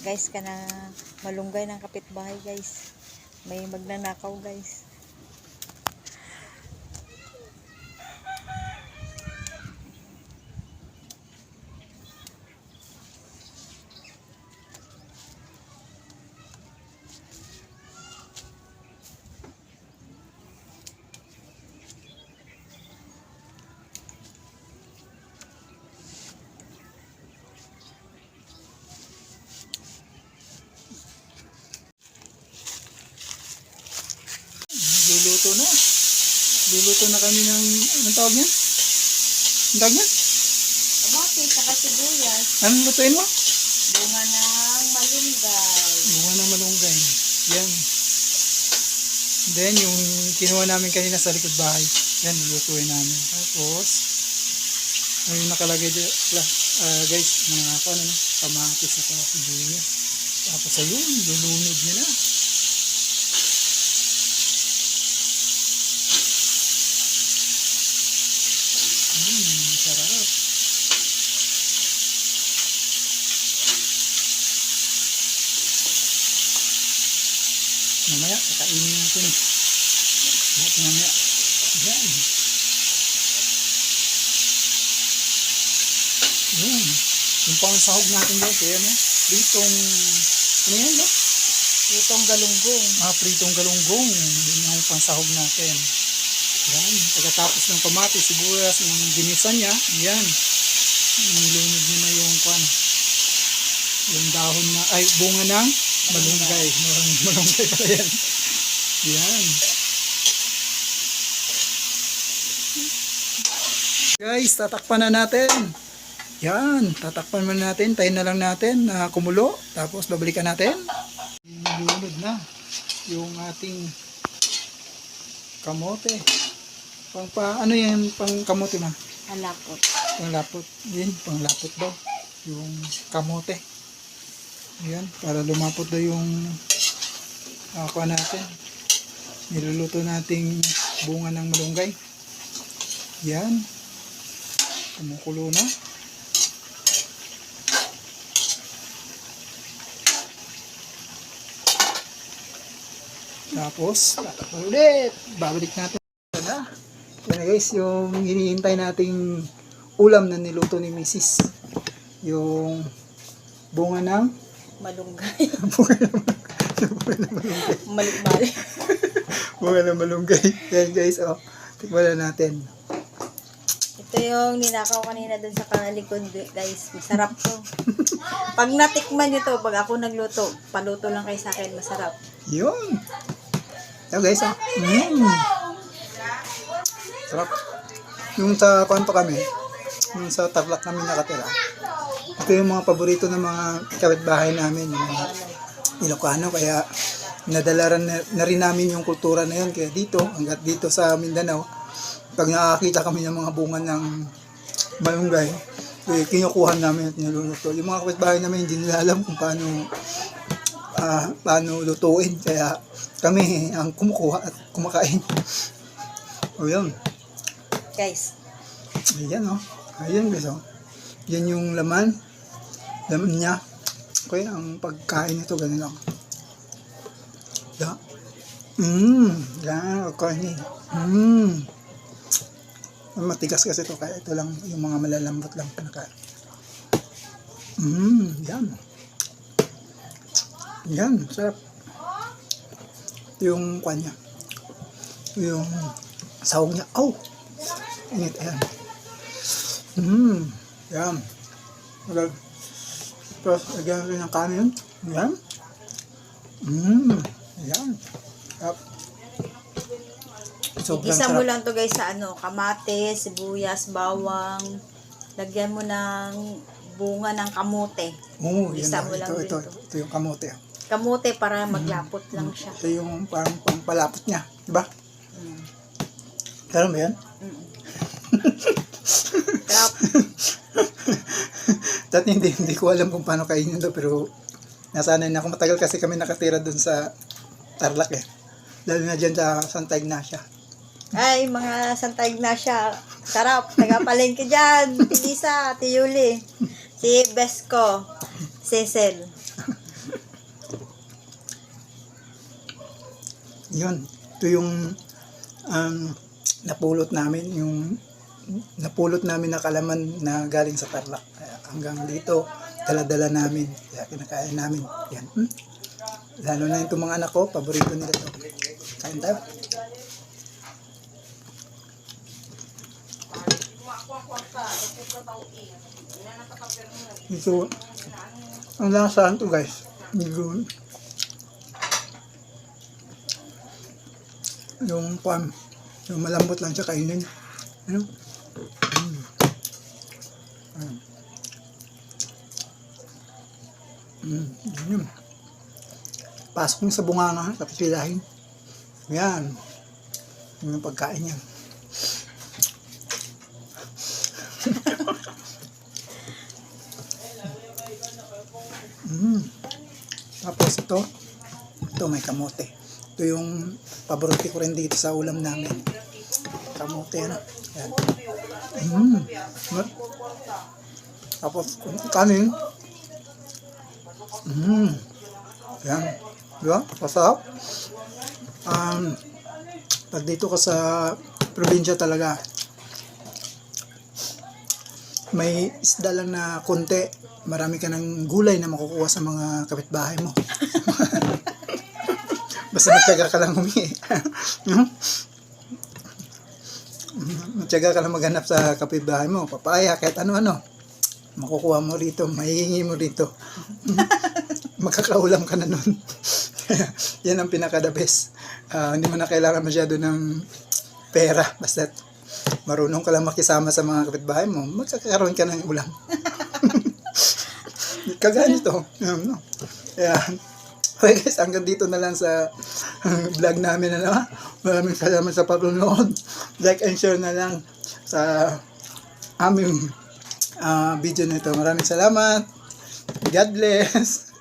Guys, kana malunggay ng kapitbahay guys. May magnanakaw guys. Luluto na. Luluto na kami ng, anong tawag niya? Anong tawag niya? Kamatis, saka sibuyas. Anong lutuin mo? Bunga ng malunggay. Bunga ng malunggay. Yan. Then, yung kinuha namin kanina sa likod bahay. Yan, lulutuin namin. Tapos, ayun nakalagay dyan. Guys, mga kamatis at sibuyas. Tapos, ayun, lulunod niya na. Sarap. Mamaya, kakainin natin. At mamaya, yan. Yan. Yung pang sahog natin guys, ayan o. Pritong, ano yan ba? Itong galunggong. Pritong galunggong. Yun yung pang sahog natin. Yan. Pagkatapos ng kamatis, sibuyas, ng ginisa niya, yan. Nilunod niya na yung kwan. Yung dahon na, ay, bunga ng malunggay. Malunggay pala yan. Yan. Guys, tatakpan na natin. Yan, tatakpan na natin. Tayin na lang natin na kumulo. Tapos babalikan natin. Nilunod na yung ating kamote. Ano yan pang kamote ma? Alapot. Panglapot. Yan, panglapot daw. Yung kamote. Yan, para lumapot daw yung kuha natin. Niluluto nating bunga ng malunggay. Yan. Kumukulo na. Tapos, tatakpan ulit. Babalik natin. Yan na guys, yung hinihintay nating ulam na niluto ni Mrs. Yung bunga ng Malunggay. bunga ng malunggay. Malikbalik. Bunga ng malunggay. Yan guys, tikman na natin. Ito yung ninakaw kanina dun sa kalikod guys. Masarap to. Pag natikman nyo to, pag ako nagluto, paluto lang kayo sa akin, masarap. Yun. Yan guys, sarap. Yung sa kwanto kami, yung sa Tarlac namin nakatira, ito yung mga paborito ng mga kapitbahay namin, yung mga Ilocano, kaya nadalaran na rin namin yung kultura na yun. Kaya dito, hanggat dito sa Mindanao, pag nakakita kami ng mga bunga ng malunggay, kinukuha namin at niluluto. Yung mga kapitbahay namin hindi nila alam kung paano lutuin, kaya kami ang kumukuha at kumakain. O yun. Guys. Ayan Ayan guys Yan yung laman niya. Okay, ang pagkain nito ganun lang. Yeah. Yan, okay. Matigas kasi ito, kaya ito lang yung mga malalambot lang pinakain. Yan. Yan, sarap. Ito yung kwan niya. Yung sahog niya. Init, ayan. Yan. Tapos, lagyan rin ng kanin. Yan. Yan. Sobrang Isa mo sarap. lang to guys sa kamatis, sibuyas, bawang. Lagyan mo ng bunga ng kamote. Oo, Isa yan mo lang ito dito. yung kamote. Kamote para maglapot lang siya. Ito yung parang pampalapot niya. Diba? Alam mo yan? Sarap. Dati hindi ko alam kung paano kainin ito, pero nasanay na ako. Matagal kasi kami nakatira dun sa Tarlac Lalo na dyan sa Santa Ignacia. Ay, mga Santa Ignacia. Sarap. Tagapalengke dyan. Tigisa, Tiyuli. Si Besko. Cecil. Yun, ito yung napulot namin na kalaman na galing sa Tarlac. Kaya hanggang dito, dala-dala namin. Kaya kinakain namin. Yan. Lalo na itong mga anak ko, paborito nila ito. Kain tayo. Ito, ang lasahan to guys. Medyo, yung malambot lang siya kainin. Ano? Yun. Pasok mo sa bunganga, tapos pilahin. Yan. Yun yung pagkain niya. Tapos ito may kamote. Ito yung paborito ko rin dito sa ulam namin. Kamote, ano? Yan. Tapos kanin. Yan. Diba? Pasarap. Pag dito ka sa probinsya talaga, may isda lang na konti, marami ka ng gulay na makukuha sa mga kapitbahay mo. Basta magtiyaga ka lang humingi. Magtiyaga ka lang maghanap sa kapitbahay mo. Papaya, kahit ano-ano. Makukuha mo rito, mahihingi mo rito. Makakaulam ka na nun. Yan ang pinaka-the best. Hindi mo na kailangan masyado ng pera. Basta marunong ka lang makisama sa mga kapitbahay mo, magkakaroon ka ng ulam. Kagaya nito. Kaya, okay guys, hanggang dito na lang sa vlog namin. Maraming salamat sa panonood. Like and share na lang sa aming video nito. Maraming salamat. God bless.